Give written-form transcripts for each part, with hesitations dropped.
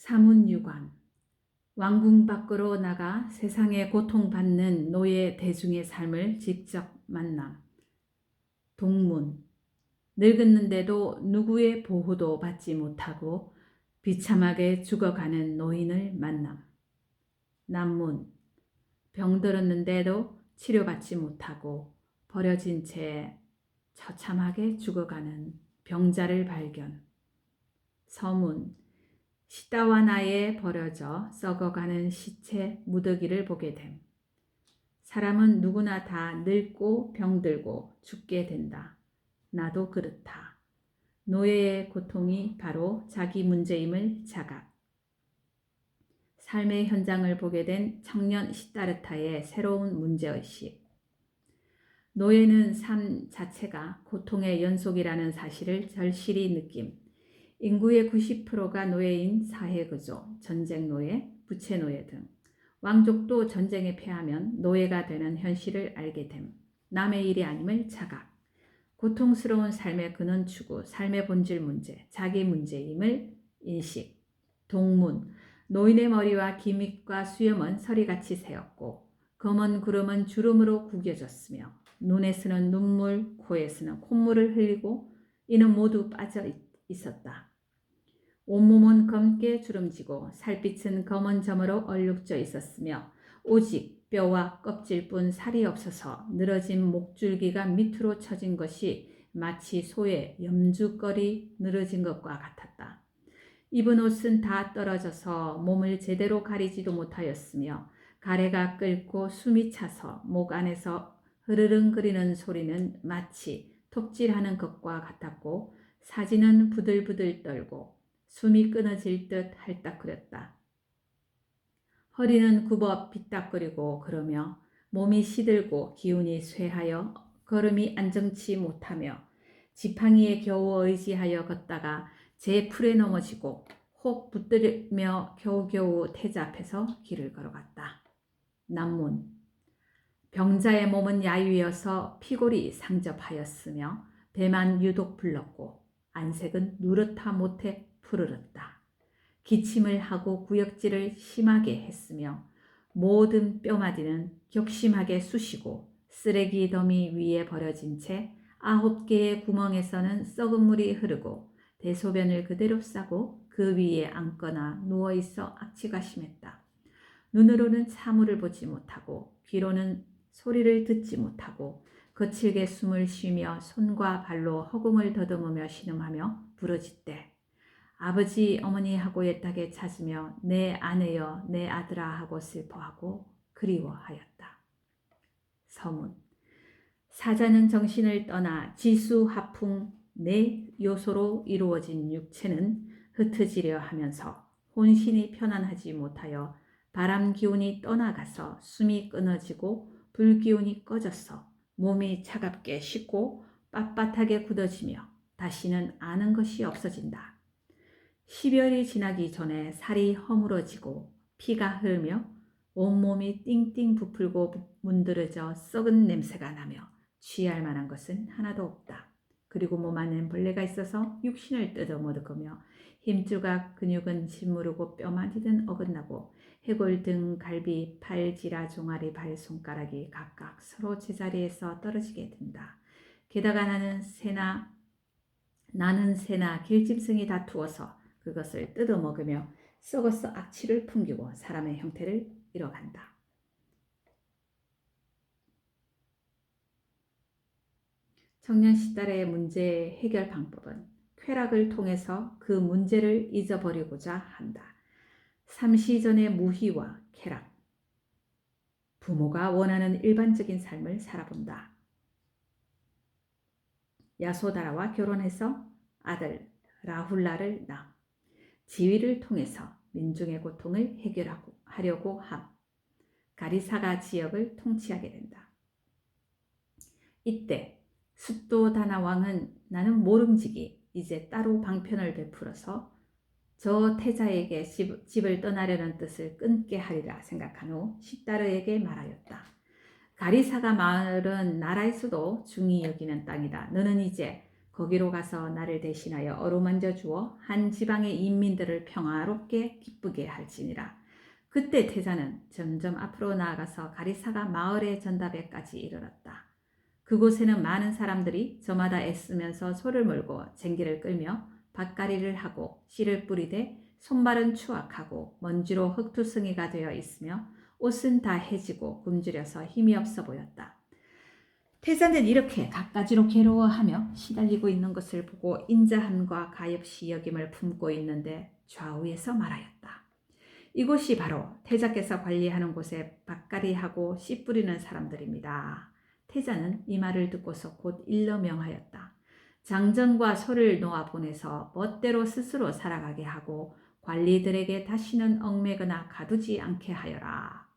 사문유관. 왕궁 밖으로 나가 세상에 고통받는 노예 대중의 삶을 직접 만남. 동문. 늙었는데도 누구의 보호도 받지 못하고 비참하게 죽어가는 노인을 만남. 난문. 병들었는데도 치료받지 못하고 버려진 채 처참하게 죽어가는 병자를 발견. 서문. 시다와 나에 버려져 썩어가는 시체 무더기를 보게 됨. 사람은 누구나 다 늙고 병들고 죽게 된다. 나도 그렇다. 노예의 고통이 바로 자기 문제임을 자각. 삶의 현장을 보게 된 청년 시다르타의 새로운 문제의식. 노예는 삶 자체가 고통의 연속이라는 사실을 절실히 느낌. 인구의 90%가 노예인 사회구조, 전쟁노예, 부채노예 등 왕족도 전쟁에 패하면 노예가 되는 현실을 알게 됨. 남의 일이 아님을 자각. 고통스러운 삶의 근원 추구, 삶의 본질 문제, 자기 문제임을 인식. 동문. 노인의 머리와 기믹과 수염은 서리같이 새었고 검은 구름은 주름으로 구겨졌으며 눈에서는 눈물, 코에서는 콧물을 흘리고 이는 모두 빠져 있었다. 온몸은 검게 주름지고 살빛은 검은 점으로 얼룩져 있었으며 오직 뼈와 껍질뿐 살이 없어서 늘어진 목줄기가 밑으로 처진 것이 마치 소의 염주거리 늘어진 것과 같았다. 입은 옷은 다 떨어져서 몸을 제대로 가리지도 못하였으며 가래가 끓고 숨이 차서 목 안에서 흐르릉거리는 소리는 마치 톱질하는 것과 같았고 사지는 부들부들 떨고 숨이 끊어질 듯 할딱거렸다. 허리는 굽어 빗딱거리고 그러며 몸이 시들고 기운이 쇠하여 걸음이 안정치 못하며 지팡이에 겨우 의지하여 걷다가 제 풀에 넘어지고 혹 붙들며 겨우겨우 태자 앞에서 길을 걸어갔다. 남문. 병자의 몸은 야유여서 피골이 상접하였으며 배만 유독 불렀고 안색은 누렇다 못해 푸르렀다. 기침을 하고 구역질을 심하게 했으며 모든 뼈마디는 격심하게 쑤시고 쓰레기 더미 위에 버려진 채 9개의 구멍에서는 썩은 물이 흐르고 대소변을 그대로 싸고 그 위에 앉거나 누워있어 악취가 심했다. 눈으로는 사물을 보지 못하고 귀로는 소리를 듣지 못하고 거칠게 숨을 쉬며 손과 발로 허공을 더듬으며 신음하며 부르짖되 아버지 어머니 하고 애타게 찾으며 내 아내여 내 아들아 하고 슬퍼하고 그리워하였다. 서문. 사자는 정신을 떠나 지수화풍 네 요소로 이루어진 육체는 흩어지려 하면서 혼신이 편안하지 못하여 바람 기운이 떠나가서 숨이 끊어지고 불 기운이 꺼져서 몸이 차갑게 식고 빳빳하게 굳어지며 다시는 아는 것이 없어진다. 10열이 지나기 전에 살이 허물어지고 피가 흐르며 온몸이 띵띵 부풀고 문드러져 썩은 냄새가 나며 취할 만한 것은 하나도 없다. 그리고 몸 안엔 벌레가 있어서 육신을 뜯어먹으며 힘줄과 근육은 짓무르고 뼈마디는 어긋나고 해골 등 갈비, 팔, 지라, 종아리, 발, 손가락이 각각 서로 제자리에서 떨어지게 된다. 게다가 나는 새나 길짐승이 다투어서 그것을 뜯어먹으며 썩어서 악취를 풍기고 사람의 형태를 잃어간다. 청년 시달의 문제 해결 방법은 쾌락을 통해서 그 문제를 잊어버리고자 한다. 삼시전의 무희와 쾌락. 부모가 원하는 일반적인 삶을 살아본다. 야소다라와 결혼해서 아들 라훌라를 낳음. 지위를 통해서 민중의 고통을 해결하려고 함. 가리사가 지역을 통치하게 된다. 이때 숫도다나 왕은 나는 모름지기 이제 따로 방편을 베풀어서 저 태자에게 집을 떠나려는 뜻을 끊게 하리라 생각한 후 시다르에게 말하였다. 가리사가 마을은 나라에서도 중히 여기는 땅이다. 너는 이제 거기로 가서 나를 대신하여 어루만져 주어 한 지방의 인민들을 평화롭게 기쁘게 할지니라. 그때 태자는 점점 앞으로 나아가서 가리사가 마을의 전답에까지 이르렀다. 그곳에는 많은 사람들이 저마다 애쓰면서 소를 몰고 쟁기를 끌며 밭가리를 하고 씨를 뿌리되 손발은 추악하고 먼지로 흙투성이가 되어 있으며 옷은 다 해지고 굶주려서 힘이 없어 보였다. 태자는 이렇게 갖가지로 괴로워하며 시달리고 있는 것을 보고 인자함과 가엾이 여김을 품고 있는데 좌우에서 말하였다. 이곳이 바로 태자께서 관리하는 곳에 밭가리하고 씨 뿌리는 사람들입니다. 태자는 이 말을 듣고서 곧 일러 명하였다. 장정과 소를 놓아 보내서 멋대로 스스로 살아가게 하고 관리들에게 다시는 얽매거나 가두지 않게 하여라.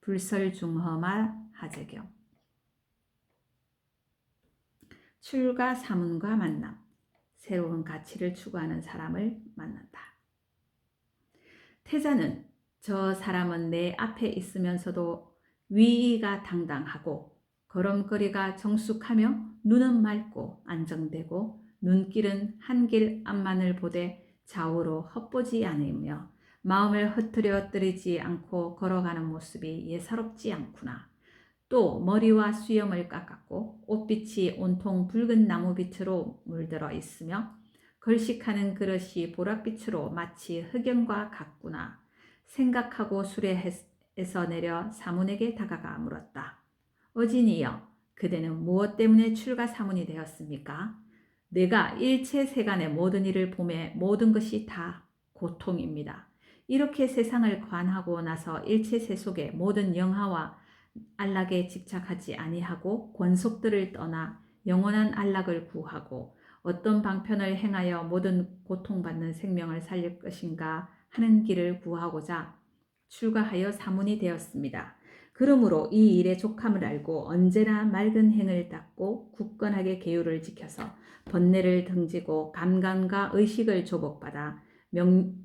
불설중허말 하재경. 출가 사문과 만남. 새로운 가치를 추구하는 사람을 만난다. 태자는 저 사람은 내 앞에 있으면서도 위의가 당당하고 걸음걸이가 정숙하며 눈은 맑고 안정되고 눈길은 한 길 앞만을 보되 좌우로 헛보지 않으며 마음을 흐트러뜨리지 않고 걸어가는 모습이 예사롭지 않구나. 또 머리와 수염을 깎았고 옷빛이 온통 붉은 나무빛으로 물들어 있으며 걸식하는 그릇이 보랏빛으로 마치 흑연과 같구나. 생각하고 수레에서 내려 사문에게 다가가 물었다. 어진이여, 그대는 무엇 때문에 출가 사문이 되었습니까? 내가 일체 세간의 모든 일을 보매 모든 것이 다 고통입니다. 이렇게 세상을 관하고 나서 일체 세속의 모든 영하와 안락에 집착하지 아니하고 권속들을 떠나 영원한 안락을 구하고 어떤 방편을 행하여 모든 고통받는 생명을 살릴 것인가 하는 길을 구하고자 출가하여 사문이 되었습니다. 그러므로 이 일의 족함을 알고 언제나 맑은 행을 닦고 굳건하게 계율을 지켜서 번뇌를 등지고 감감과 의식을 조복받아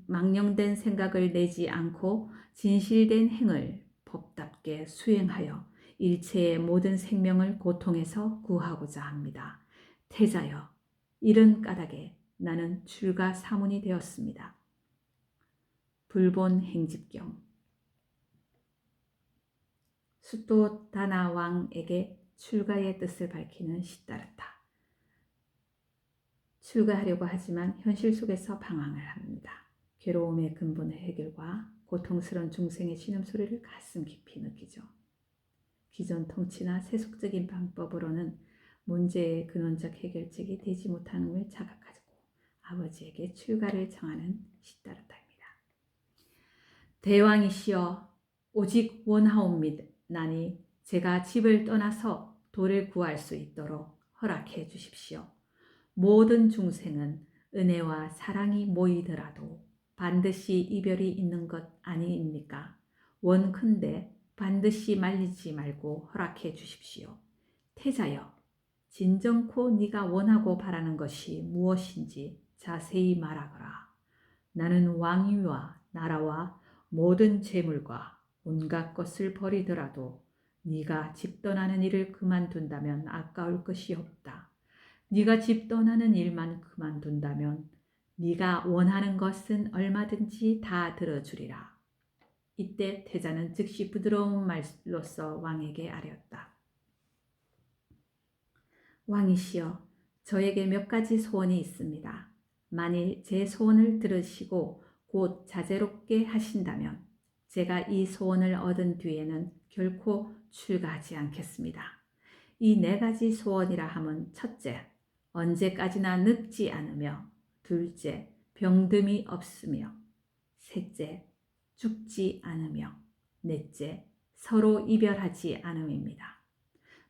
망령된 생각을 내지 않고 진실된 행을 법답게 수행하여 일체의 모든 생명을 고통에서 구하고자 합니다. 태자여, 이른 까닭에 나는 출가 사문이 되었습니다. 불본 행집경. 수토다나 왕에게 출가의 뜻을 밝히는 시다르타. 출가하려고 하지만 현실 속에서 방황을 합니다. 괴로움의 근본 해결과 고통스러운 중생의 신음소리를 가슴 깊이 느끼죠. 기존 통치나 세속적인 방법으로는 문제의 근원적 해결책이 되지 못함을 자각하고 아버지에게 출가를 청하는 시다르타입니다. 대왕이시여, 오직 원하옵나니 제가 집을 떠나서 도를 구할 수 있도록 허락해 주십시오. 모든 중생은 은혜와 사랑이 모이더라도 반드시 이별이 있는 것 아니입니까? 원컨대 반드시 말리지 말고 허락해 주십시오. 태자여, 진정코 네가 원하고 바라는 것이 무엇인지 자세히 말하거라. 나는 왕위와 나라와 모든 재물과 온갖 것을 버리더라도 네가 집 떠나는 일을 그만둔다면 아까울 것이 없다. 네가 집 떠나는 일만 그만둔다면 네가 원하는 것은 얼마든지 다 들어주리라. 이때 태자는 즉시 부드러운 말로써 왕에게 아뢰었다. 왕이시여, 저에게 몇 가지 소원이 있습니다. 만일 제 소원을 들으시고 곧 자제롭게 하신다면 제가 이 소원을 얻은 뒤에는 결코 출가하지 않겠습니다. 이 네 가지 소원이라 함은 첫째, 언제까지나 늙지 않으며, 둘째, 병듦이 없으며, 셋째, 죽지 않으며, 넷째, 서로 이별하지 않음입니다.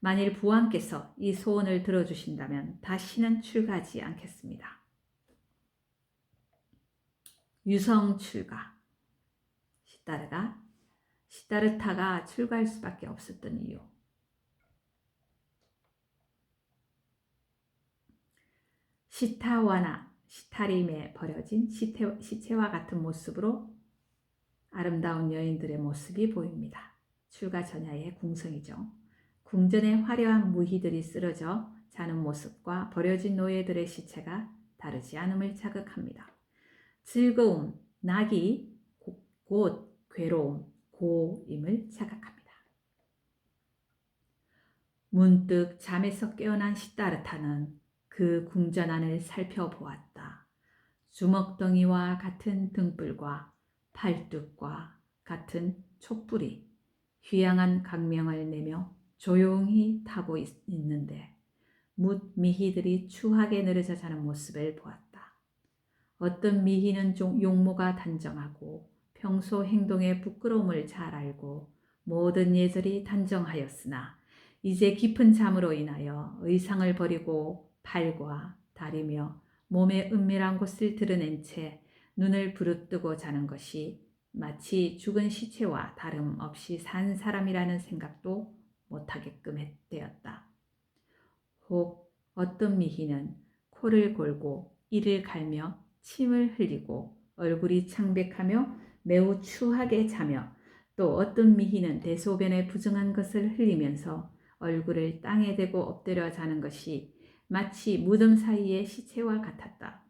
만일 부왕께서 이 소원을 들어주신다면 다시는 출가하지 않겠습니다. 유성 출가. 시다르타가 출가할 수밖에 없었던 이유. 시타와나, 시타림에 버려진 시체와 같은 모습으로 아름다운 여인들의 모습이 보입니다. 출가 전야의 궁성이죠. 궁전에 화려한 무희들이 쓰러져 자는 모습과 버려진 노예들의 시체가 다르지 않음을 자극합니다. 즐거움, 낙이 곧 괴로움, 고임을 자각합니다. 문득 잠에서 깨어난 시다르타는 그 궁전안을 살펴보았다. 주먹덩이와 같은 등불과 팔뚝과 같은 촛불이 휘황한 강명을 내며 조용히 타고 있는데 뭇 미희들이 추하게 늘어져 자는 모습을 보았다. 어떤 미희는 용모가 단정하고 평소 행동의 부끄러움을 잘 알고 모든 예절이 단정하였으나 이제 깊은 잠으로 인하여 의상을 버리고 팔과 다리며 몸의 은밀한 곳을 드러낸 채 눈을 부릅뜨고 자는 것이 마치 죽은 시체와 다름없이 산 사람이라는 생각도 못하게끔 되었다. 혹 어떤 미희는 코를 골고 이를 갈며 침을 흘리고 얼굴이 창백하며 매우 추하게 자며 또 어떤 미희는 대소변에 부정한 것을 흘리면서 얼굴을 땅에 대고 엎드려 자는 것이 마치 무덤 사이의 시체와 같았다.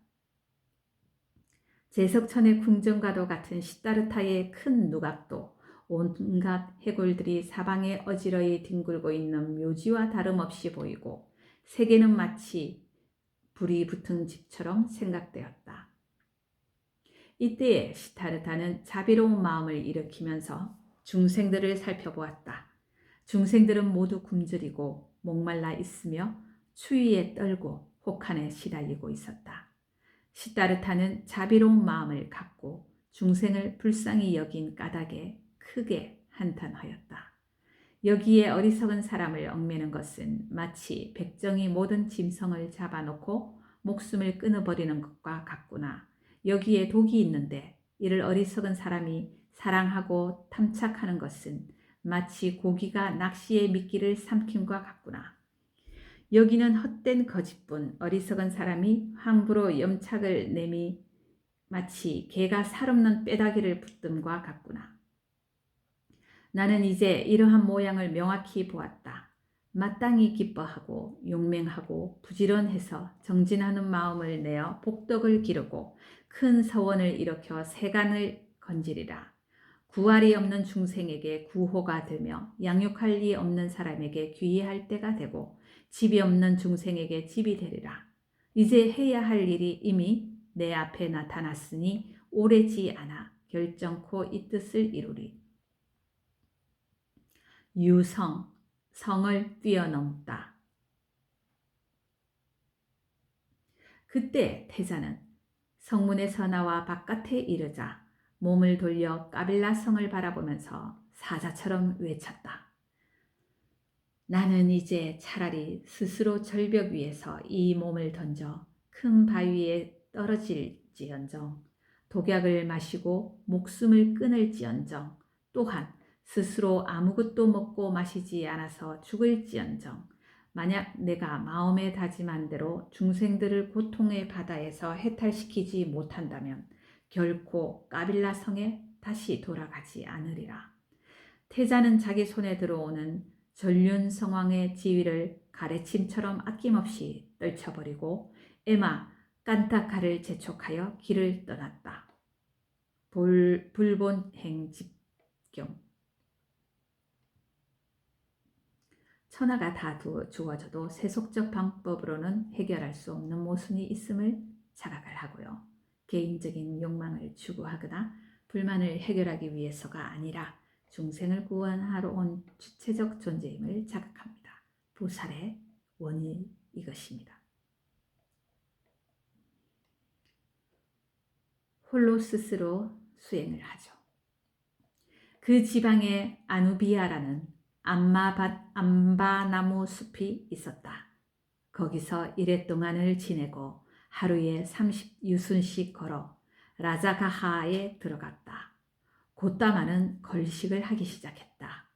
제석천의 궁전과도 같은 시다르타의 큰 누각도 온갖 해골들이 사방에 어지러이 뒹굴고 있는 묘지와 다름없이 보이고 세계는 마치 불이 붙은 집처럼 생각되었다. 이때에 시다르타는 자비로운 마음을 일으키면서 중생들을 살펴보았다. 중생들은 모두 굶주리고 목말라 있으며 추위에 떨고 혹한에 시달리고 있었다. 시다르타는 자비로운 마음을 갖고 중생을 불쌍히 여긴 까닭에 크게 한탄하였다. 여기에 어리석은 사람을 얽매는 것은 마치 백정이 모든 짐승을 잡아놓고 목숨을 끊어버리는 것과 같구나. 여기에 독이 있는데 이를 어리석은 사람이 사랑하고 탐착하는 것은 마치 고기가 낚시의 미끼를 삼킴과 같구나. 여기는 헛된 거짓뿐 어리석은 사람이 함부로 염착을 내미 마치 개가 살없는 빼다기를 붙듦과 같구나. 나는 이제 이러한 모양을 명확히 보았다. 마땅히 기뻐하고 용맹하고 부지런해서 정진하는 마음을 내어 복덕을 기르고 큰 서원을 일으켜 세간을 건지리라. 구할이 없는 중생에게 구호가 되며 양육할 리 없는 사람에게 귀의할 때가 되고 집이 없는 중생에게 집이 되리라. 이제 해야 할 일이 이미 내 앞에 나타났으니 오래지 않아 결정코 이 뜻을 이루리. 유성, 성을 뛰어넘다. 그때 태자는 성문에서 나와 바깥에 이르자 몸을 돌려 까빌라 성을 바라보면서 사자처럼 외쳤다. 나는 이제 차라리 스스로 절벽 위에서 이 몸을 던져 큰 바위에 떨어질지언정, 독약을 마시고 목숨을 끊을지언정, 또한 스스로 아무것도 먹고 마시지 않아서 죽을지언정, 만약 내가 마음에 다짐한 대로 중생들을 고통의 바다에서 해탈시키지 못한다면 결코 까빌라 성에 다시 돌아가지 않으리라. 태자는 자기 손에 들어오는 전륜 성왕의 지위를 가래침처럼 아낌없이 떨쳐버리고 에마 깐타카를 재촉하여 길을 떠났다. 불본행 집경. 천하가 다 주어져도 세속적 방법으로는 해결할 수 없는 모순이 있음을 자각을 하고요. 개인적인 욕망을 추구하거나 불만을 해결하기 위해서가 아니라 중생을 구원하러 온 주체적 존재임을 자각합니다. 부살의 원인 이것입니다. 홀로 스스로 수행을 하죠. 그 지방에 아누비아라는 암바나무 숲이 있었다. 거기서 이래 동안을 지내고 하루에 30유순씩 걸어 라자가하에 들어갔다. 고따마는 걸식을 하기 시작했다.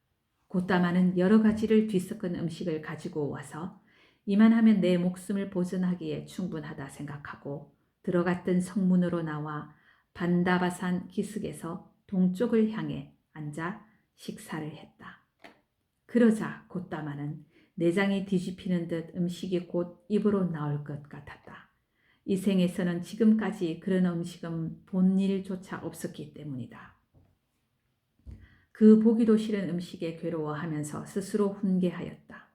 고따마는 여러 가지를 뒤섞은 음식을 가지고 와서 이만하면 내 목숨을 보존하기에 충분하다 생각하고 들어갔던 성문으로 나와 반다바산 기슭에서 동쪽을 향해 앉아 식사를 했다. 그러자 고따마는 내장이 뒤집히는 듯 음식이 곧 입으로 나올 것 같았다. 이 생에서는 지금까지 그런 음식은 본 일조차 없었기 때문이다. 그 보기도 싫은 음식에 괴로워하면서 스스로 훈계하였다.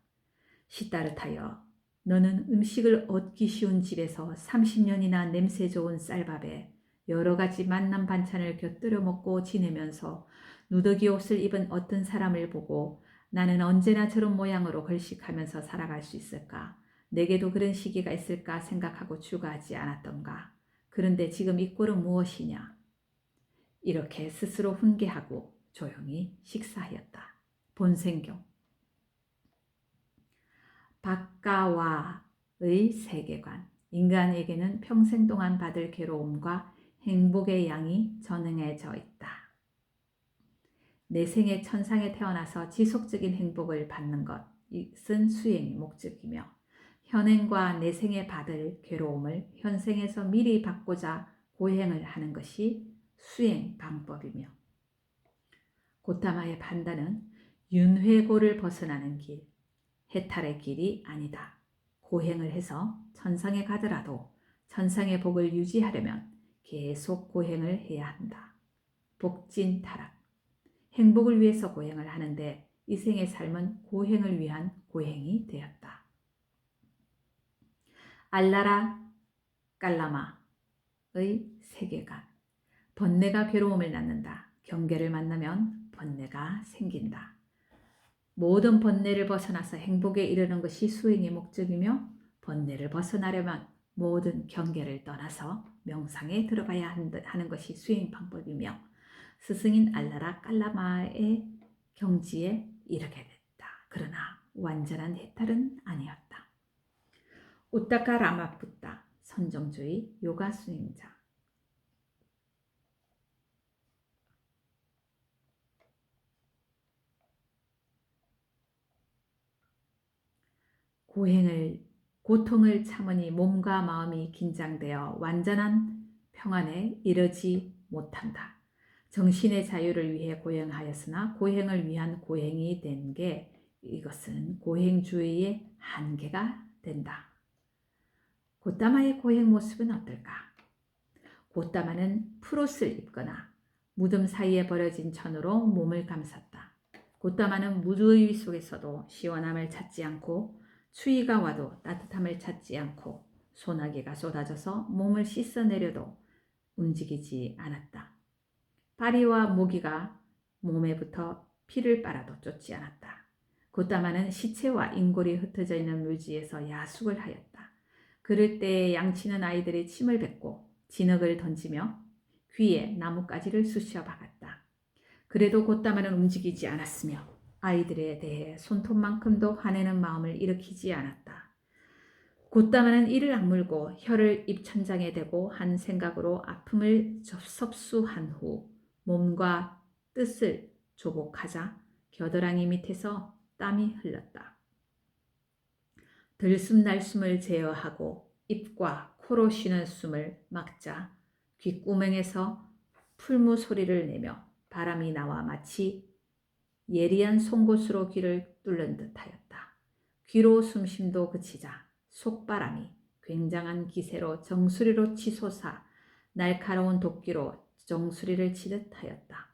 시타르타여, 너는 음식을 얻기 쉬운 집에서 30년이나 냄새 좋은 쌀밥에 여러 가지 맛난 반찬을 곁들여 먹고 지내면서 누더기 옷을 입은 어떤 사람을 보고 나는 언제나 저런 모양으로 걸식하면서 살아갈 수 있을까? 내게도 그런 시기가 있을까 생각하고 출가하지 않았던가? 그런데 지금 이 꼴은 무엇이냐? 이렇게 스스로 훈계하고 조용히 식사하였다. 본생경. 박가와의 세계관. 인간에게는 평생 동안 받을 괴로움과 행복의 양이 전응해져 있다. 내 생에 천상에 태어나서 지속적인 행복을 받는 것은 수행의 목적이며 현행과 내 생에 받을 괴로움을 현생에서 미리 받고자 고행을 하는 것이 수행 방법이며 고타마의 판단은 윤회고를 벗어나는 길, 해탈의 길이 아니다. 고행을 해서 천상에 가더라도 천상의 복을 유지하려면 계속 고행을 해야 한다. 복진 타락. 행복을 위해서 고행을 하는데 이 생의 삶은 고행을 위한 고행이 되었다. 알라라 깔라마의 세계관. 번뇌가 괴로움을 낳는다. 경계를 만나면 번뇌가 생긴다. 모든 번뇌를 벗어나서 행복에 이르는 것이 수행의 목적이며 번뇌를 벗어나려면 모든 경계를 떠나서 명상에 들어가야 하는 것이 수행 방법이며 스승인 알라라 깔라마의 경지에 이르게 됐다. 그러나 완전한 해탈은 아니었다. 우타카 라마푸타 선정주의 요가 수행자. 고통을 참으니 몸과 마음이 긴장되어 완전한 평안에 이르지 못한다. 정신의 자유를 위해 고행하였으나 고행을 위한 고행이 된 게 이것은 고행주의의 한계가 된다. 고타마의 고행 모습은 어떨까? 고타마는 풀옷을 입거나 무덤 사이에 버려진 천으로 몸을 감쌌다. 고타마는 무더위 속에서도 시원함을 찾지 않고 추위가 와도 따뜻함을 찾지 않고 소나기가 쏟아져서 몸을 씻어내려도 움직이지 않았다. 파리와 모기가 몸에 붙어 피를 빨아도 쫓지 않았다. 고타마는 시체와 인골이 흩어져 있는 묘지에서 야숙을 하였다. 그럴 때 양치는 아이들이 침을 뱉고 진흙을 던지며 귀에 나뭇가지를 쑤셔 박았다. 그래도 고타마는 움직이지 않았으며 아이들에 대해 손톱만큼도 화내는 마음을 일으키지 않았다. 고타마는 이를 악물고 혀를 입천장에 대고 한 생각으로 아픔을 섭수한 후 몸과 뜻을 조곡하자 겨드랑이 밑에서 땀이 흘렀다. 들숨 날숨을 제어하고 입과 코로 쉬는 숨을 막자 귓구멍에서 풀무 소리를 내며 바람이 나와 마치 예리한 송곳으로 귀를 뚫는 듯하였다. 귀로 숨쉼도 그치자 속바람이 굉장한 기세로 정수리로 치솟아 날카로운 도끼로 정수리를 치듯 하였다.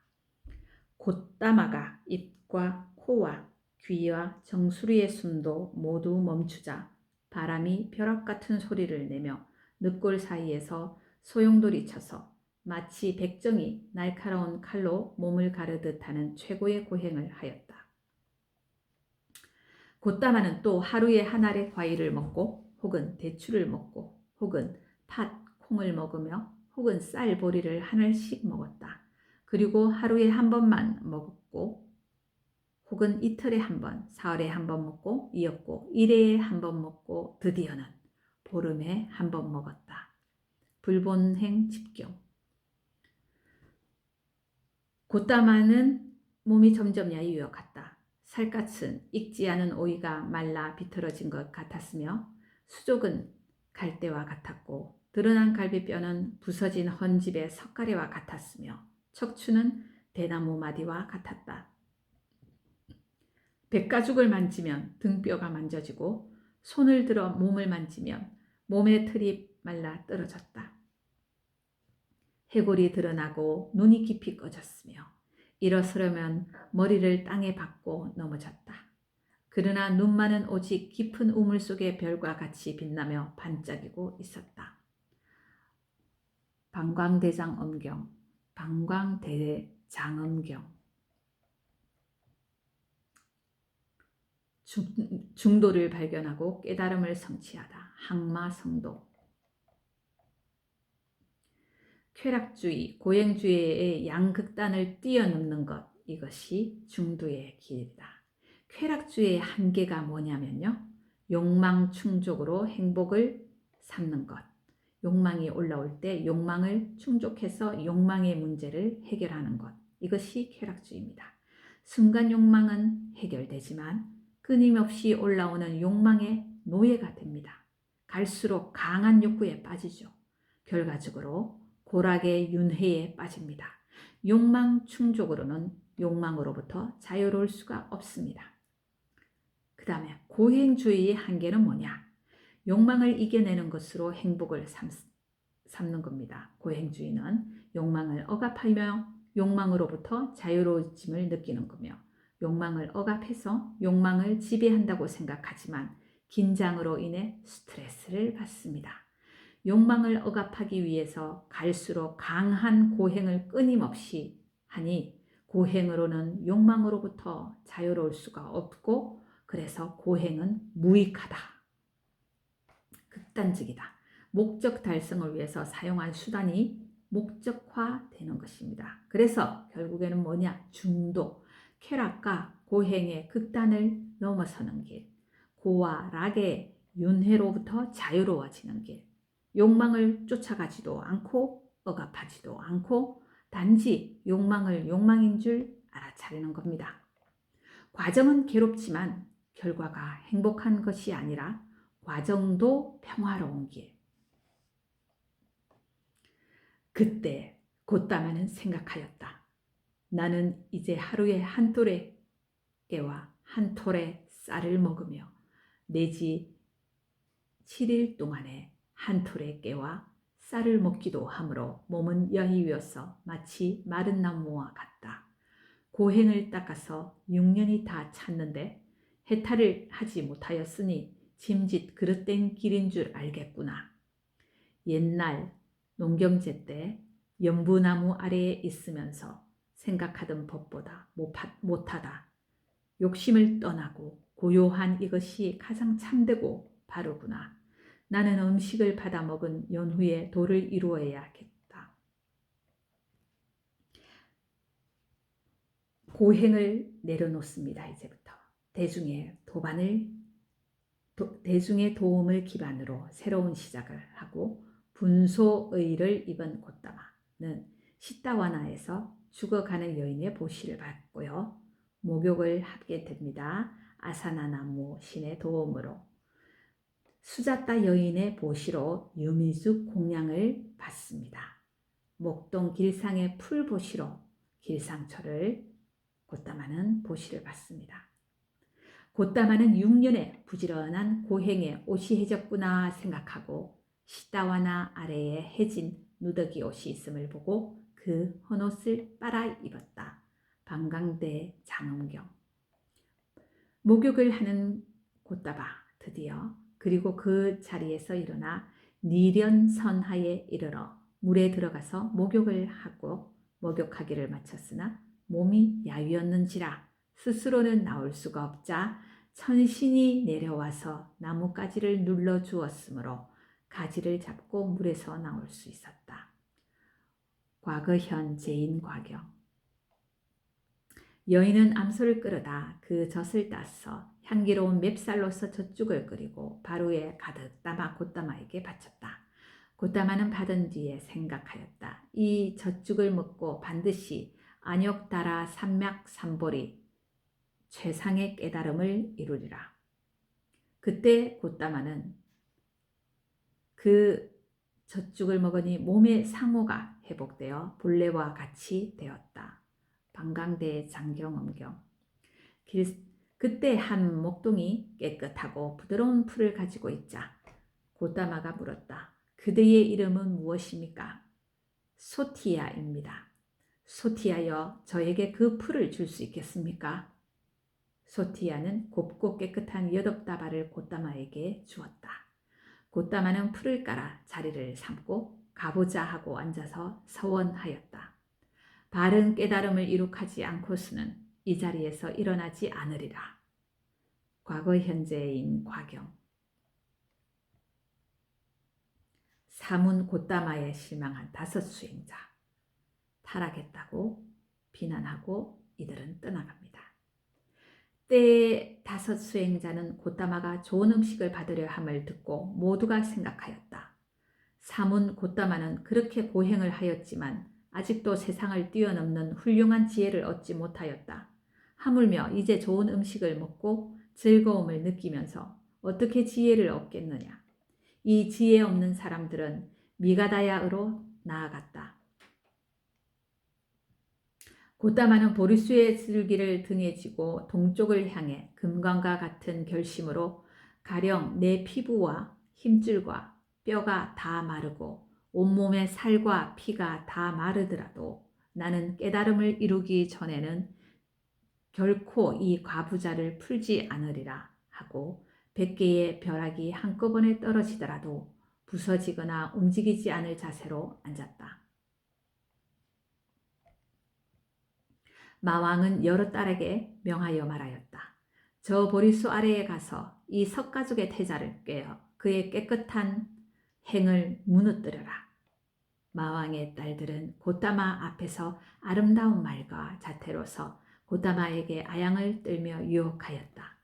고타마가 입과 코와 귀와 정수리의 숨도 모두 멈추자 바람이 벼락 같은 소리를 내며 늑골 사이에서 소용돌이 쳐서 마치 백정이 날카로운 칼로 몸을 가르듯 하는 최고의 고행을 하였다. 고타마는 또 하루에 한 알의 과일을 먹고 혹은 대추를 먹고 혹은 팥, 콩을 먹으며 혹은 쌀, 보리를 한 알씩 먹었다. 그리고 하루에 한 번만 먹었고 혹은 이틀에 한 번, 사흘에 한 번 먹고 이었고 일회에 한 번 먹고 드디어는 보름에 한 번 먹었다. 불본행 집경. 고타마는 몸이 점점 야유어 갔다. 살갗은 익지 않은 오이가 말라 비틀어진 것 같았으며 수족은 갈대와 같았고 드러난 갈비뼈는 부서진 헌집의 석가래와 같았으며 척추는 대나무 마디와 같았다. 백가죽을 만지면 등뼈가 만져지고 손을 들어 몸을 만지면 몸의 털이 말라 떨어졌다. 해골이 드러나고 눈이 깊이 꺼졌으며 일어서려면 머리를 땅에 박고 넘어졌다. 그러나 눈만은 오직 깊은 우물 속의 별과 같이 빛나며 반짝이고 있었다. 방광대장엄경, 방광대장엄경. 중도를 발견하고 깨달음을 성취하다. 항마성도. 쾌락주의, 고행주의의 양극단을 뛰어넘는 것, 이것이 중도의 길이다. 쾌락주의의 한계가 뭐냐면요, 욕망 충족으로 행복을 삼는 것. 욕망이 올라올 때 욕망을 충족해서 욕망의 문제를 해결하는 것, 이것이 쾌락주의입니다. 순간 욕망은 해결되지만 끊임없이 올라오는 욕망의 노예가 됩니다. 갈수록 강한 욕구에 빠지죠. 결과적으로 고락의 윤회에 빠집니다. 욕망 충족으로는 욕망으로부터 자유로울 수가 없습니다. 그 다음에 고행주의의 한계는 뭐냐? 욕망을 이겨내는 것으로 행복을 삼는 겁니다. 고행주의는 욕망을 억압하며 욕망으로부터 자유로움을 느끼는 거며, 욕망을 억압해서 욕망을 지배한다고 생각하지만 긴장으로 인해 스트레스를 받습니다. 욕망을 억압하기 위해서 갈수록 강한 고행을 끊임없이 하니 고행으로는 욕망으로부터 자유로울 수가 없고, 그래서 고행은 무익하다. 극단적이다. 목적 달성을 위해서 사용한 수단이 목적화되는 것입니다. 그래서 결국에는 뭐냐? 중도, 쾌락과 고행의 극단을 넘어서는 길, 고와 락의 윤회로부터 자유로워지는 길, 욕망을 쫓아가지도 않고 억압하지도 않고 단지 욕망을 욕망인 줄 알아차리는 겁니다. 과정은 괴롭지만 결과가 행복한 것이 아니라 과정도 평화로운 길. 그때 곧다마는 생각하였다. 나는 이제 하루에 한 톨의 깨와 한 톨의 쌀을 먹으며 내지 7일 동안에 한 톨의 깨와 쌀을 먹기도 하므로 몸은 여의위어서 마치 마른 나무와 같다. 고행을 닦아서 6년이 다 찼는데 해탈을 하지 못하였으니 짐짓 그릇된 길인 줄 알겠구나. 옛날 농경제 때 연부나무 아래에 있으면서 생각하던 법보다 못하다. 욕심을 떠나고 고요한 이것이 가장 참되고 바르구나. 나는 음식을 받아 먹은 연후에 도를 이루어야겠다. 고행을 내려놓습니다. 이제부터 대중의 도움을 기반으로 새로운 시작을 하고 분소의를 입은 곧다마는 시타와나에서 죽어가는 여인의 보시를 받고요. 목욕을 하게 됩니다. 아사나나무 신의 도움으로. 수자타 여인의 보시로 유미숙 공양을 받습니다. 목동 길상의 풀 보시로 길상철을 곧다마는 보시를 받습니다. 곧다마는 6년의 부지런한 고행에 옷이 해졌구나 생각하고 시타와나 아래에 해진 누더기 옷이 있음을 보고 그 헌옷을 빨아 입었다. 방광대 장엄경. 목욕을 하는 곧다마 드디어 그리고 그 자리에서 일어나 니련선하에 이르러 물에 들어가서 목욕을 하고 목욕하기를 마쳤으나 몸이 야위었는지라 스스로는 나올 수가 없자 천신이 내려와서 나뭇가지를 눌러 주었으므로 가지를 잡고 물에서 나올 수 있었다. 과거현 제인과경. 여인은 암소를 끌어다 그 젖을 따서 향기로운 맵쌀로서 젖죽을 끓이고 바루에 가득 담아 곧다마에게 바쳤다. 곧다마는 받은 뒤에 생각하였다. 이 젖죽을 먹고 반드시 안욕다라 삼맥삼보리 최상의 깨달음을 이루리라. 그때 곧다마는 그 젖죽을 먹으니 몸의 상호가 회복되어 본래와 같이 되었다. 방광대 장경엄경. 그때 한 목동이 깨끗하고 부드러운 풀을 가지고 있자 고다마가 물었다. 그대의 이름은 무엇입니까? 소티야입니다. 소티야여, 저에게 그 풀을 줄 수 있겠습니까? 소티야는 곱고 깨끗한 8다발을 고다마에게 주었다. 고다마는 풀을 깔아 자리를 삼고 가보자 하고 앉아서 서원하였다. 바른 깨달음을 이룩하지 않고서는 이 자리에서 일어나지 않으리라. 과거 현재인 과경. 사문 고다마에 실망한 5 수행자. 타락했다고 비난하고 이들은 떠나갑니다. 때에 5 수행자는 고다마가 좋은 음식을 받으려 함을 듣고 모두가 생각하였다. 사문 고다마는 그렇게 고행을 하였지만 아직도 세상을 뛰어넘는 훌륭한 지혜를 얻지 못하였다. 하물며 이제 좋은 음식을 먹고 즐거움을 느끼면서 어떻게 지혜를 얻겠느냐. 이 지혜 없는 사람들은 미가다야으로 나아갔다. 고다마는 보리수의 줄기를 등에 지고 동쪽을 향해 금광과 같은 결심으로 가령 내 피부와 힘줄과 뼈가 다 마르고 온몸의 살과 피가 다 마르더라도 나는 깨달음을 이루기 전에는 결코 이 과부자를 풀지 않으리라 하고 100개의 벼락이 한꺼번에 떨어지더라도 부서지거나 움직이지 않을 자세로 앉았다. 마왕은 여러 딸에게 명하여 말하였다. 저 보리수 아래에 가서 이 석가족의 태자를 꿰어 그의 깨끗한 행을 무너뜨려라. 마왕의 딸들은 고다마 앞에서 아름다운 말과 자태로서 고다마에게 아양을 떨며 유혹하였다.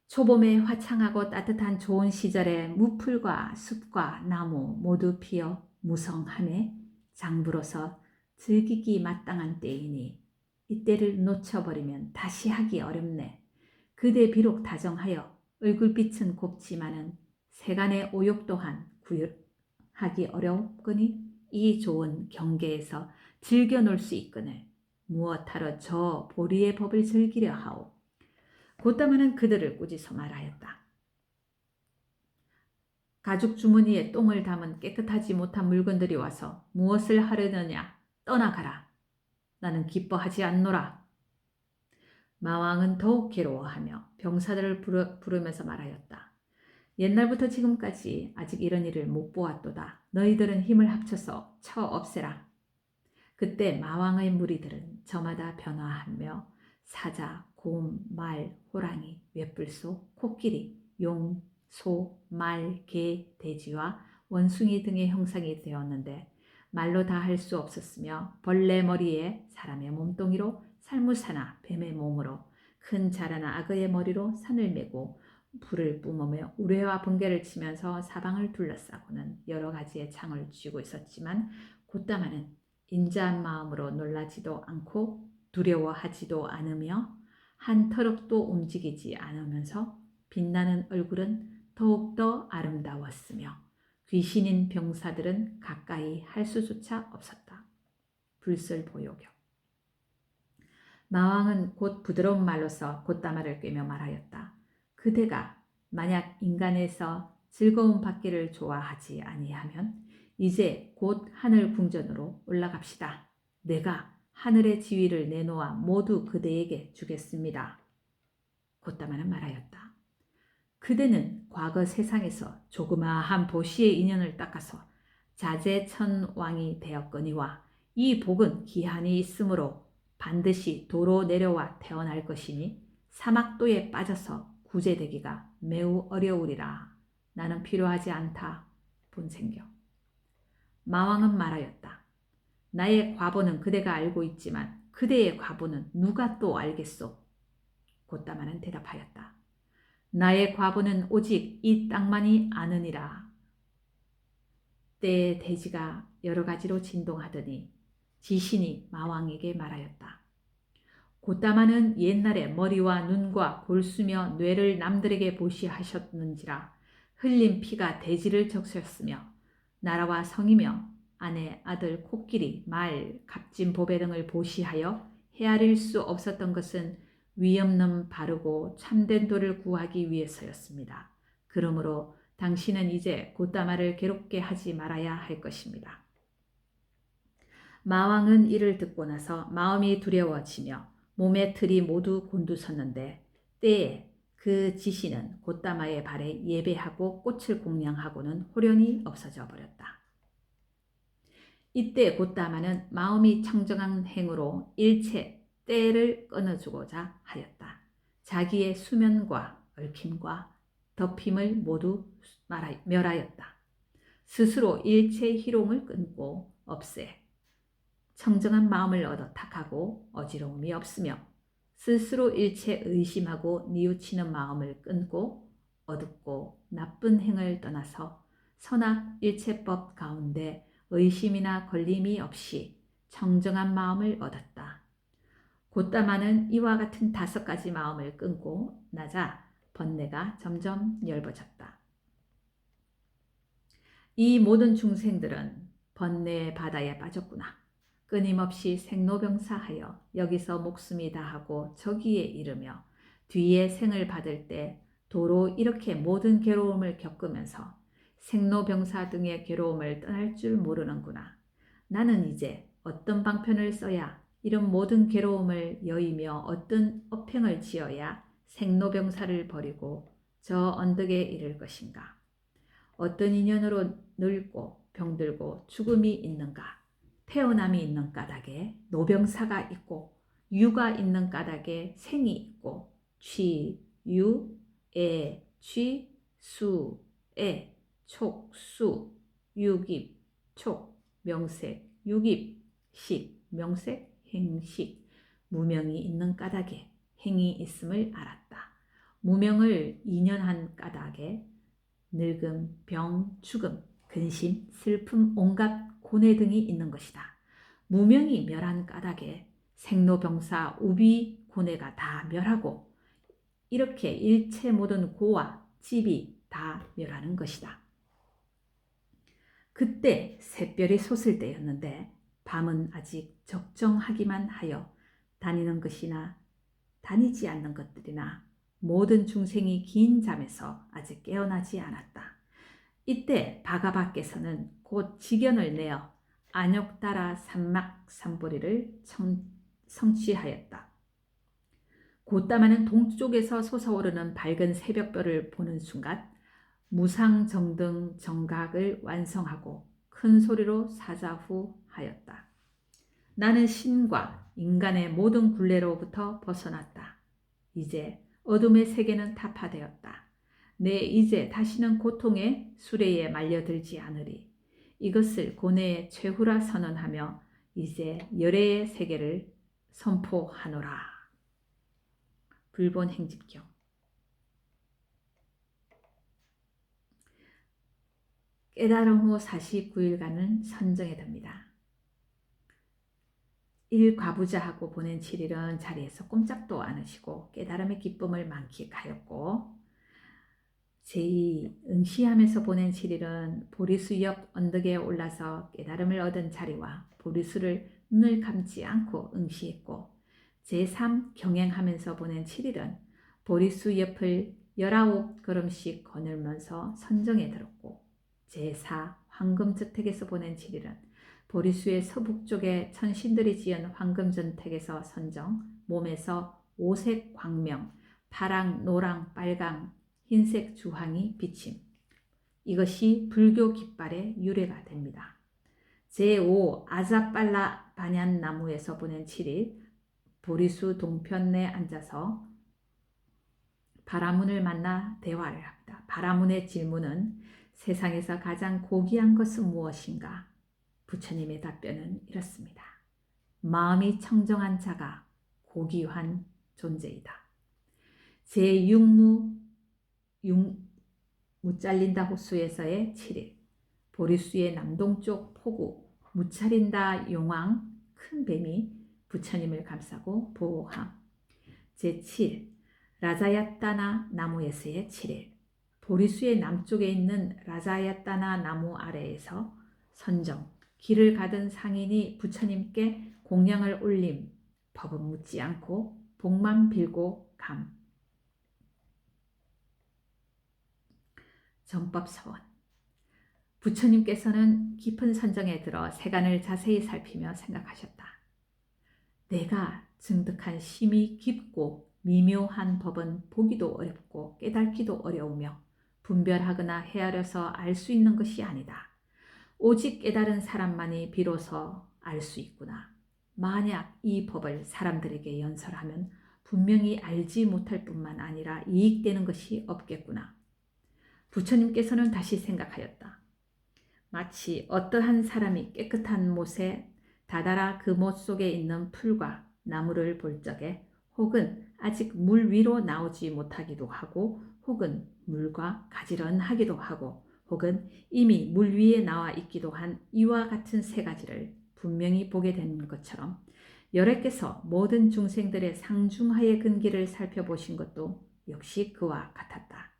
초봄에 화창하고 따뜻한 좋은 시절에 무풀과 숲과 나무 모두 피어 무성함에 장부로서 즐기기 마땅한 때이니 이때를 놓쳐버리면 다시 하기 어렵네. 그대 비록 다정하여 얼굴빛은 곱지만은 세간의 오욕 또한 구하기 어렵거니 이 좋은 경계에서 즐겨 놀 수 있거늘 무엇하러 저 보리의 법을 즐기려 하오. 고다마는 그들을 꾸짖어 말하였다. 가죽 주머니에 똥을 담은 깨끗하지 못한 물건들이 와서 무엇을 하려느냐. 떠나가라. 나는 기뻐하지 않노라. 마왕은 더욱 괴로워하며 병사들을 부르면서 말하였다. 옛날부터 지금까지 아직 이런 일을 못 보았도다. 너희들은 힘을 합쳐서 쳐 없애라. 그때 마왕의 무리들은 저마다 변화하며 사자, 곰, 말, 호랑이, 웹불소, 코끼리, 용, 소, 말, 개, 돼지와 원숭이 등의 형상이 되었는데 말로 다 할 수 없었으며 벌레 머리에 사람의 몸뚱이로 살무사나 뱀의 몸으로 큰 자라나 악어의 머리로 산을 메고 불을 뿜으며 우레와 번개를 치면서 사방을 둘러싸고는 여러 가지의 창을 쥐고 있었지만 고다마는 인자한 마음으로 놀라지도 않고 두려워하지도 않으며 한 터럭도 움직이지 않으면서 빛나는 얼굴은 더욱더 아름다웠으며 귀신인 병사들은 가까이 할 수조차 없었다. 불설보요경. 마왕은 곧 부드러운 말로서 고다마를 꿰며 말하였다. 그대가 만약 인간에서 즐거움 받기를 좋아하지 아니하면 이제 곧 하늘 궁전으로 올라갑시다. 내가 하늘의 지위를 내놓아 모두 그대에게 주겠습니다. 고다마는 말하였다. 그대는 과거 세상에서 조그마한 보시의 인연을 닦아서 자제천왕이 되었거니와 이 복은 기한이 있으므로 반드시 도로 내려와 태어날 것이니 사막도에 빠져서 구제되기가 매우 어려우리라. 나는 필요하지 않다. 본생겨. 마왕은 말하였다. 나의 과보는 그대가 알고 있지만 그대의 과보는 누가 또 알겠소? 고다마는 대답하였다. 나의 과보는 오직 이 땅만이 아느니라. 때에 대지가 여러 가지로 진동하더니 지신이 마왕에게 말하였다. 고다마는 옛날에 머리와 눈과 골수며 뇌를 남들에게 보시하셨는지라 흘린 피가 대지를 적셨으며 나라와 성이며 아내, 아들, 코끼리, 말, 값진 보배 등을 보시하여 헤아릴 수 없었던 것은 위엄는 바르고 참된 도를 구하기 위해서였습니다. 그러므로 당신은 이제 곶다마를 괴롭게 하지 말아야 할 것입니다. 마왕은 이를 듣고 나서 마음이 두려워지며 몸의 틀이 모두 곤두섰는데 때에 그 지시는 곶다마의 발에 예배하고 꽃을 공양하고는 홀연히 없어져 버렸다. 이때 곶다마는 마음이 청정한 행으로 일체 때를 끊어주고자 하였다. 자기의 수면과 얽힘과 덮임을 모두 멸하였다. 스스로 일체 희롱을 끊고 없애 청정한 마음을 얻어 탁하고 어지러움이 없으며 스스로 일체 의심하고 뉘우치는 마음을 끊고 어둡고 나쁜 행을 떠나서 선악 일체법 가운데 의심이나 걸림이 없이 청정한 마음을 얻었다. 곶다마는 이와 같은 5가지 마음을 끊고 나자 번뇌가 점점 엷어졌다. 이 모든 중생들은 번뇌의 바다에 빠졌구나. 끊임없이 생로병사하여 여기서 목숨이 다하고 저기에 이르며 뒤에 생을 받을 때 도로 이렇게 모든 괴로움을 겪으면서 생로병사 등의 괴로움을 떠날 줄 모르는구나. 나는 이제 어떤 방편을 써야 이런 모든 괴로움을 여의며 어떤 업행을 지어야 생로병사를 버리고 저 언덕에 이를 것인가. 어떤 인연으로 늙고 병들고 죽음이 있는가. 태어남이 있는 까닭에 노병사가 있고 유가 있는 까닭에 생이 있고 취, 유, 애, 취, 수, 애, 촉, 수, 유깁, 촉, 명색, 유깁, 식, 명색, 행식, 무명이 있는 까닭에 행이 있음을 알았다. 무명을 인연한 까닭에 늙음, 병, 죽음, 근심, 슬픔, 온갖 고뇌 등이 있는 것이다. 무명이 멸한 까닭에 생로병사, 우비, 고뇌가 다 멸하고 이렇게 일체 모든 고와 찝이 다 멸하는 것이다. 그때 샛별이 솟을 때였는데 밤은 아직 적정하기만 하여 다니는 것이나 다니지 않는 것들이나 모든 중생이 긴 잠에서 아직 깨어나지 않았다. 이때 바가바께서는 곧 직연을 내어 안욕따라 삼막 삼보리를 성취하였다. 곶다마는 동쪽에서 솟아오르는 밝은 새벽별을 보는 순간 무상정등 정각을 완성하고 큰 소리로 사자후하였다. 나는 신과 인간의 모든 굴레로부터 벗어났다. 이제 어둠의 세계는 타파되었다. 내 이제 다시는 고통의 수레에 말려들지 않으리. 이것을 고뇌의 최후라 선언하며 이제 열애의 세계를 선포하노라. 불본 행집경. 깨달음 후 49일간은 선정에 듭니다. 1과부자하고 보낸 7일은 자리에서 꼼짝도 않으시고 깨달음의 기쁨을 만끽하였고, 제2 응시하면서 보낸 7일은 보리수역 언덕에 올라서 깨달음을 얻은 자리와 보리수를 눈을 감지 않고 응시했고, 제3 경행하면서 보낸 7일은 보리수 옆을 19걸음씩 거닐면서 선정에 들었고, 제4 황금저택에서 보낸 7일은 보리수의 서북쪽에 천신들이 지은 황금전택에서 선정, 몸에서 5색 광명, 파랑, 노랑, 빨강, 흰색 주황이 비침. 이것이 불교 깃발의 유래가 됩니다. 제5 아자빨라 반얀나무에서 보낸 7일 보리수 동편에 앉아서 바라문을 만나 대화를 합니다. 바라문의 질문은 세상에서 가장 고귀한 것은 무엇인가? 부처님의 답변은 이렇습니다. 마음이 청정한 자가 고귀한 존재이다. 제6무 무잘린다 호수에서의 7일 보리수의 남동쪽 포구 무차린다 용왕 큰 뱀이 부처님을 감싸고 보호함. 제7 라자야따나 나무에서의 7일 보리수의 남쪽에 있는 라자야따나 나무 아래에서 선정 길을 가던 상인이 부처님께 공양을 올림 법은 묻지 않고 복만 빌고 감. 정법서원. 부처님께서는 깊은 선정에 들어 세간을 자세히 살피며 생각하셨다. 내가 증득한 심이 깊고 미묘한 법은 보기도 어렵고 깨닫기도 어려우며 분별하거나 헤아려서 알 수 있는 것이 아니다. 오직 깨달은 사람만이 비로소 알 수 있구나. 만약 이 법을 사람들에게 연설하면 분명히 알지 못할 뿐만 아니라 이익되는 것이 없겠구나. 부처님께서는 다시 생각하였다. 마치 어떠한 사람이 깨끗한 못에 다다라 그 못 속에 있는 풀과 나무를 볼 적에 혹은 아직 물 위로 나오지 못하기도 하고 혹은 물과 가지런하기도 하고 혹은 이미 물 위에 나와 있기도 한 이와 같은 세 가지를 분명히 보게 되는 것처럼 여러께서 모든 중생들의 상중하의 근기를 살펴보신 것도 역시 그와 같았다.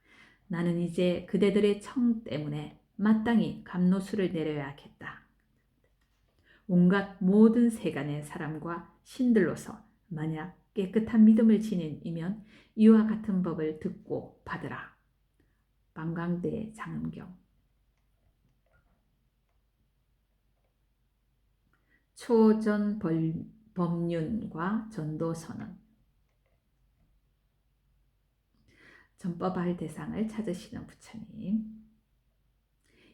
나는 이제 그대들의 청 때문에 마땅히 감노수를 내려야겠다. 온갖 모든 세간의 사람과 신들로서 만약 깨끗한 믿음을 지닌 이면 이와 같은 법을 듣고 받으라. 방광대 장엄경. 초전 법륜과 전도선언. 전법할 대상을 찾으시는 부처님.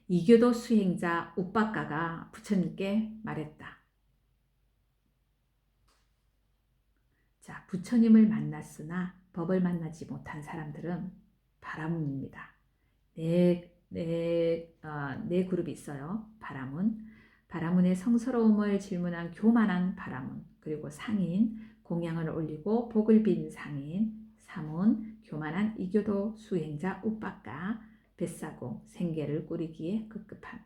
이교도 수행자 우빠가가 부처님께 말했다. 자, 부처님을 만났으나 법을 만나지 못한 사람들은 바라문입니다. 네 그룹이 있어요. 바라문의 성스러움을 질문한 교만한 바라문, 그리고 상인, 공양을 올리고 복을 빈 상인, 사문, 교만한 이교도 수행자 우빠가, 뱃사공, 생계를 꾸리기에 급급한.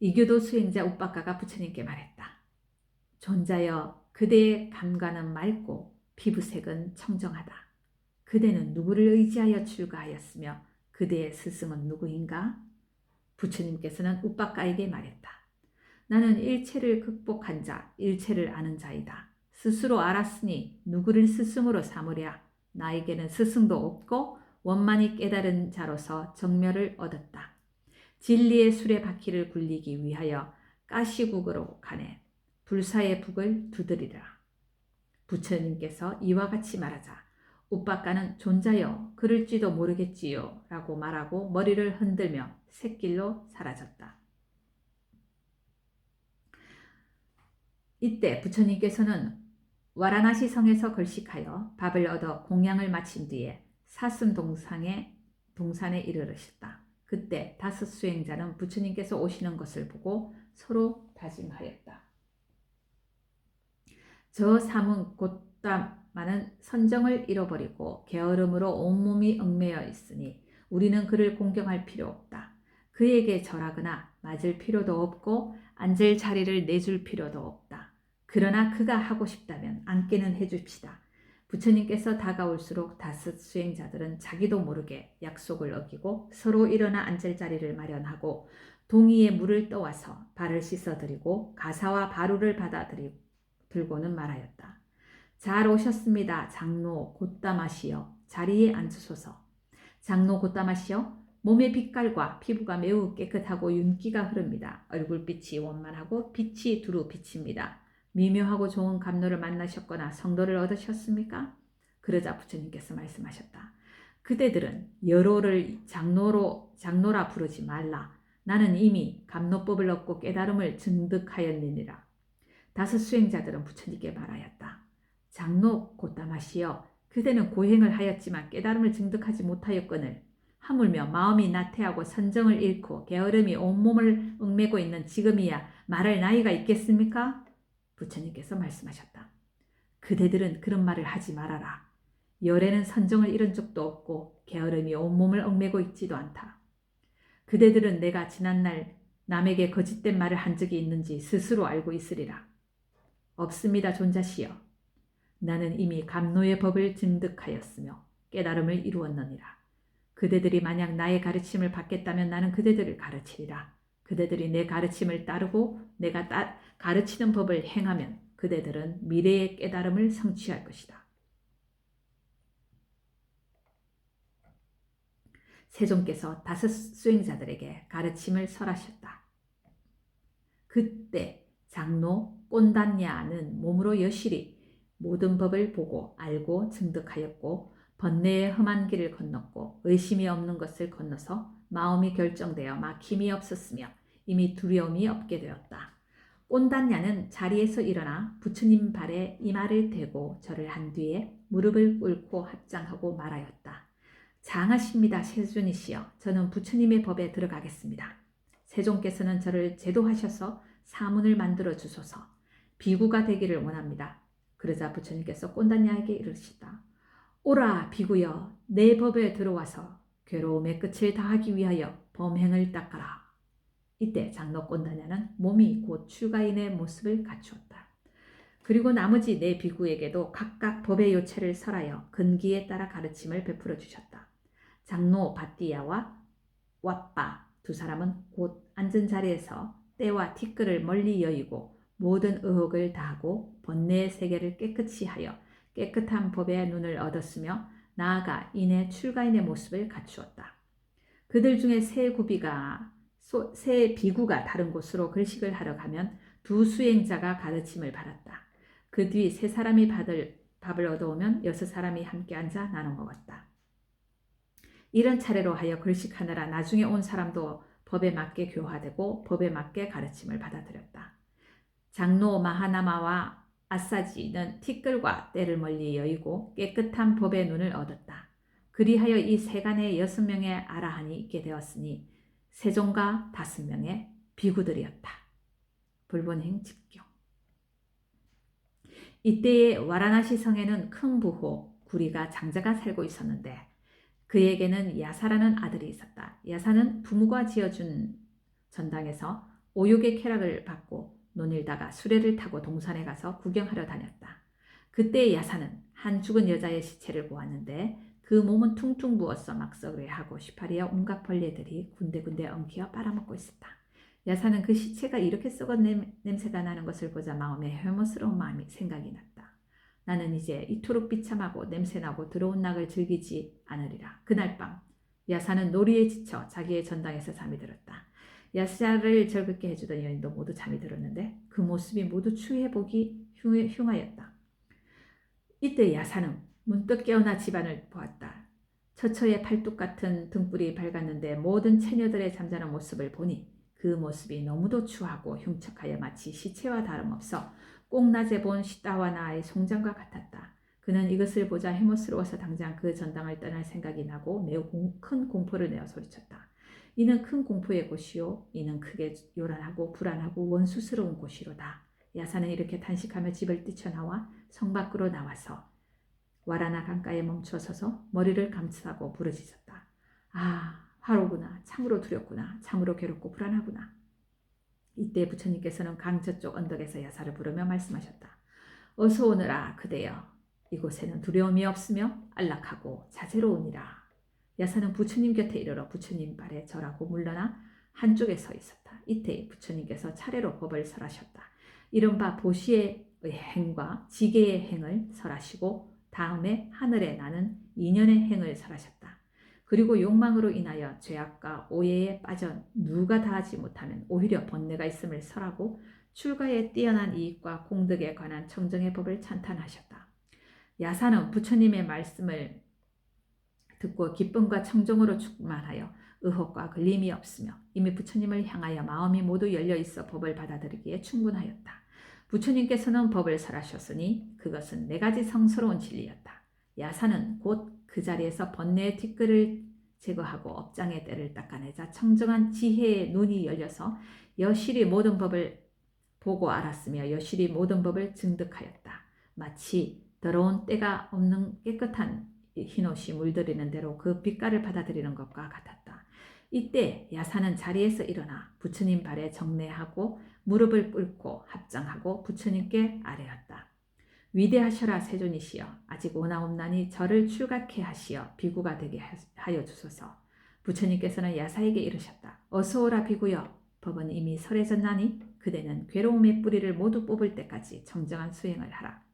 이교도 수행자 우빠가가 부처님께 말했다. 존자여, 그대의 감관은 맑고 피부색은 청정하다. 그대는 누구를 의지하여 출가하였으며 그대의 스승은 누구인가? 부처님께서는 우빠가에게 말했다. 나는 일체를 극복한 자, 일체를 아는 자이다. 스스로 알았으니 누구를 스승으로 삼으랴. 나에게는 스승도 없고 원만히 깨달은 자로서 정멸을 얻었다. 진리의 수레바퀴를 굴리기 위하여 가시국으로 가네. 불사의 북을 두드리라. 부처님께서 이와 같이 말하자 우빠가는 존자여 그럴지도 모르겠지요 라고 말하고 머리를 흔들며 샛길로 사라졌다. 이때 부처님께서는 와라나시 성에서 걸식하여 밥을 얻어 공양을 마친 뒤에 사슴 동산에 이르르셨다. 그때 5 수행자는 부처님께서 오시는 것을 보고 서로 다짐하였다. 저 사문 곧다마는 선정을 잃어버리고 게으름으로 온몸이 얽매여 있으니 우리는 그를 공경할 필요 없다. 그에게 절하거나 맞을 필요도 없고 앉을 자리를 내줄 필요도 없다. 그러나 그가 하고 싶다면 앉게는 해줍시다. 부처님께서 다가올수록 5 수행자들은 자기도 모르게 약속을 어기고 서로 일어나 앉을 자리를 마련하고 동이에 물을 떠와서 발을 씻어드리고 가사와 바루를 들고는 말하였다. 잘 오셨습니다. 장로 곧다마시여 자리에 앉으소서. 장로 곧다마시여 몸의 빛깔과 피부가 매우 깨끗하고 윤기가 흐릅니다. 얼굴빛이 원만하고 빛이 두루 비칩니다. 미묘하고 좋은 감로를 만나셨거나 성도를 얻으셨습니까? 그러자 부처님께서 말씀하셨다. 그대들은 여로를 장로라 부르지 말라. 나는 이미 감로법을 얻고 깨달음을 증득하였느니라. 5 수행자들은 부처님께 말하였다. 장로 곧다마시여 그대는 고행을 하였지만 깨달음을 증득하지 못하였거늘 하물며 마음이 나태하고 선정을 잃고 게으름이 온몸을 얽매고 있는 지금이야 말할 나이가 있겠습니까? 부처님께서 말씀하셨다. 그대들은 그런 말을 하지 말아라. 열에는 선정을 잃은 적도 없고 게으름이 온몸을 얽매고 있지도 않다. 그대들은 내가 지난날 남에게 거짓된 말을 한 적이 있는지 스스로 알고 있으리라. 없습니다, 존자시여. 나는 이미 감노의 법을 증득하였으며 깨달음을 이루었느니라. 그대들이 만약 나의 가르침을 받겠다면 나는 그대들을 가르치리라. 그대들이 내 가르침을 따르고 내가 가르치는 법을 행하면 그대들은 미래의 깨달음을 성취할 것이다. 세종께서 5 수행자들에게 가르침을 설하셨다. 그때 장로 꼰단야는 몸으로 여실히 모든 법을 보고 알고 증득하였고 번뇌의 험한 길을 건넜고 의심이 없는 것을 건너서 마음이 결정되어 막힘이 없었으며 이미 두려움이 없게 되었다. 꼰단야는 자리에서 일어나 부처님 발에 이마를 대고 절을 한 뒤에 무릎을 꿇고 합장하고 말하였다. 장하십니다. 세존이시여, 저는 부처님의 법에 들어가겠습니다. 세종께서는 저를 제도하셔서 사문을 만들어 주소서. 비구가 되기를 원합니다. 그러자 부처님께서 꼰단야에게 이르시다. 오라 비구여, 내 법에 들어와서 괴로움의 끝을 다하기 위하여 범행을 닦아라. 이때 장로 꼰단야는 몸이 곧 출가인의 모습을 갖추었다. 그리고 나머지 4 비구에게도 각각 법의 요체를 설하여 근기에 따라 가르침을 베풀어 주셨다. 장로 바띠야와 왓빠 2 사람은 곧 앉은 자리에서 때와 티끌을 멀리 여의고 모든 의혹을 다하고 번뇌의 세계를 깨끗이 하여 깨끗한 법의 눈을 얻었으며 나아가 이내 출가인의 모습을 갖추었다. 그들 중에 세 비구가 다른 곳으로 글식을 하러 가면 2 수행자가 가르침을 받았다. 그 뒤 3 사람이 밥을 얻어오면 6 사람이 함께 앉아 나눠 먹었다. 이런 차례로 하여 글식하느라 나중에 온 사람도 법에 맞게 교화되고 법에 맞게 가르침을 받아들였다. 장로 마하나마와 아사지는 티끌과 때를 멀리 여의고 깨끗한 법의 눈을 얻었다. 그리하여 이 세간에 6명의 아라한이 있게 되었으니 세종과 5명의 비구들이었다. 불본행 집경. 이때의 와라나시 성에는 큰 부호 구리가 장자가 살고 있었는데 그에게는 야사라는 아들이 있었다. 야사는 부모가 지어준 전당에서 오욕의 쾌락을 받고 논일다가 수레를 타고 동산에 가서 구경하러 다녔다. 그때 야사는 한 죽은 여자의 시체를 보았는데 그 몸은 퉁퉁 부어서 막석을 하고 쉬파리와 온갖 벌레들이 군데군데 엉키어 빨아먹고 있었다. 야사는 그 시체가 이렇게 썩은 냄새가 나는 것을 보자 마음에 혐오스러운 마음이 생각이 났다. 나는 이제 이토록 비참하고 냄새나고 더러운 낙을 즐기지 않으리라. 그날 밤 야사는 놀이에 지쳐 자기의 전당에서 잠이 들었다. 야사를 즐겁게 해주던 여인도 모두 잠이 들었는데 그 모습이 모두 추해보기 흉하였다. 이때 야사는 문득 깨어나 집안을 보았다. 처처의 팔뚝 같은 등불이 밝았는데 모든 처녀들의 잠자는 모습을 보니 그 모습이 너무도 추하고 흉측하여 마치 시체와 다름없어 꼭낮에 본 시따와나의 송장과 같았다. 그는 이것을 보자 해모스러워서 당장 그 전당을 떠날 생각이 나고 매우 큰 공포를 내어 소리쳤다. 이는 큰 공포의 곳이요, 이는 크게 요란하고 불안하고 원수스러운 곳이로다. 야사는 이렇게 탄식하며 집을 뛰쳐나와 성 밖으로 나와서 와라나 강가에 멈춰 서서 머리를 감싸고 부르짖었다. 아, 화로구나. 참으로 두렵구나. 참으로 괴롭고 불안하구나. 이때 부처님께서는 강 저쪽 언덕에서 야사를 부르며 말씀하셨다. 어서 오너라 그대여. 이곳에는 두려움이 없으며 안락하고 자재로우니라. 야사는 부처님 곁에 이르러 부처님 발에 절하고 물러나 한쪽에 서 있었다. 이때 부처님께서 차례로 법을 설하셨다. 이른바 보시의 행과 지계의 행을 설하시고 다음에 하늘에 나는 인연의 행을 설하셨다. 그리고 욕망으로 인하여 죄악과 오해에 빠져 누가 다하지 못하면 오히려 번뇌가 있음을 설하고 출가에 뛰어난 이익과 공덕에 관한 청정의 법을 찬탄하셨다. 야사는 부처님의 말씀을 듣고 기쁨과 청정으로 충만하여 의혹과 걸림이 없으며 이미 부처님을 향하여 마음이 모두 열려 있어 법을 받아들이기에 충분하였다. 부처님께서는 법을 설하셨으니 그것은 4가지 성스러운 진리였다. 야사는 곧 그 자리에서 번뇌의 티끌을 제거하고 업장의 때를 닦아내자 청정한 지혜의 눈이 열려서 여실히 모든 법을 보고 알았으며 여실히 모든 법을 증득하였다. 마치 더러운 때가 없는 깨끗한 흰옷이 물들이는 대로 그 빛깔을 받아들이는 것과 같았다. 이때 야사는 자리에서 일어나 부처님 발에 정례하고 무릎을 꿇고 합장하고 부처님께 아뢰었다. 위대하셔라 세존이시여, 아직 오나옵나니 저를 출가케 하시어 비구가 되게 하여 주소서. 부처님께서는 야사에게 이르셨다. 어서 오라 비구여, 법은 이미 설해졌나니 그대는 괴로움의 뿌리를 모두 뽑을 때까지 정정한 수행을 하라.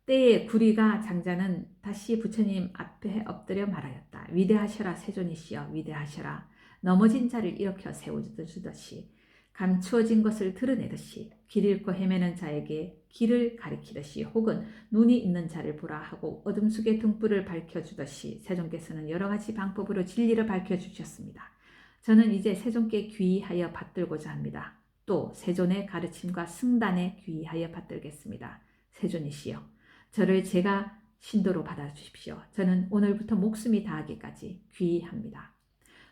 때에 구리가 장자는 다시 부처님 앞에 엎드려 말하였다. 위대하셔라 세존이시여, 위대하셔라. 넘어진 자를 일으켜 세워주듯이, 감추어진 것을 드러내듯이, 길 잃고 헤매는 자에게 길을 가리키듯이, 혹은 눈이 있는 자를 보라 하고 어둠 속의 등불을 밝혀주듯이 세존께서는 여러 가지 방법으로 진리를 밝혀주셨습니다. 저는 이제 세존께 귀의하여 받들고자 합니다. 또 세존의 가르침과 승단에 귀의하여 받들겠습니다. 세존이시여, 저를 제가 신도로 받아주십시오. 저는 오늘부터 목숨이 다하기까지 귀의합니다.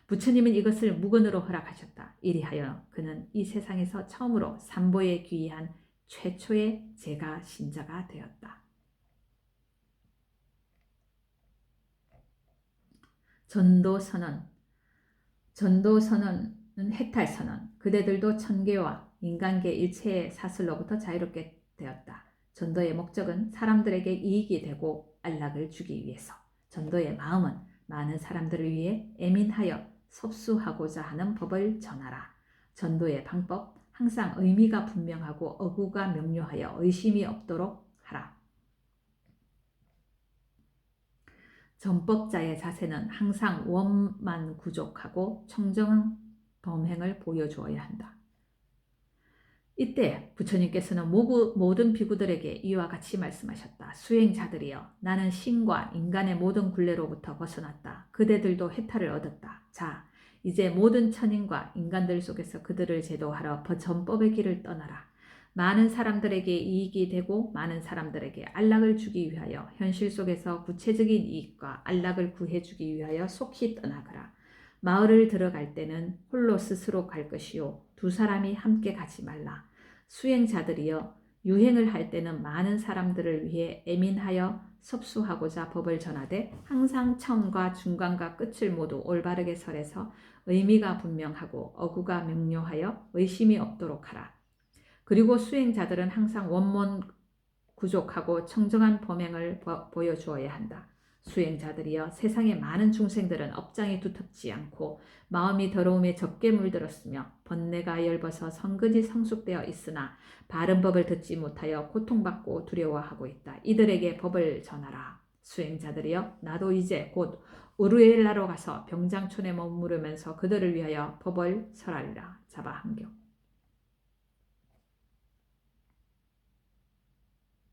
부처님은 이것을 무건으로 허락하셨다. 이리하여 그는 이 세상에서 처음으로 삼보에 귀의한 최초의 제가 신자가 되었다. 전도선언. 전도선언은 해탈선언. 그대들도 천계와 인간계 일체의 사슬로부터 자유롭게 되었다. 전도의 목적은 사람들에게 이익이 되고 안락을 주기 위해서. 전도의 마음은 많은 사람들을 위해 애민하여 섭수하고자 하는 법을 전하라. 전도의 방법, 항상 의미가 분명하고 어구가 명료하여 의심이 없도록 하라. 전법자의 자세는 항상 원만구족하고 청정한 범행을 보여주어야 한다. 이때 부처님께서는 모든 비구들에게 이와 같이 말씀하셨다. 수행자들이여, 나는 신과 인간의 모든 굴레로부터 벗어났다. 그대들도 해탈을 얻었다. 자, 이제 모든 천인과 인간들 속에서 그들을 제도하러 전법의 길을 떠나라. 많은 사람들에게 이익이 되고 많은 사람들에게 안락을 주기 위하여 현실 속에서 구체적인 이익과 안락을 구해주기 위하여 속히 떠나거라. 마을을 들어갈 때는 홀로 스스로 갈 것이요, 두 사람이 함께 가지 말라. 수행자들이여, 유행을 할 때는 많은 사람들을 위해 애민하여 섭수하고자 법을 전하되 항상 처음과 중간과 끝을 모두 올바르게 설해서 의미가 분명하고 어구가 명료하여 의심이 없도록 하라. 그리고 수행자들은 항상 원문 구족하고 청정한 범행을 보여주어야 한다. 수행자들이여, 세상의 많은 중생들은 업장이 두텁지 않고 마음이 더러움에 적게 물들었으며 번뇌가 엷어서 성근이 성숙되어 있으나 바른 법을 듣지 못하여 고통받고 두려워하고 있다. 이들에게 법을 전하라. 수행자들이여, 나도 이제 곧 우르엘라로 가서 병장촌에 머무르면서 그들을 위하여 법을 설하리라. 자바한교.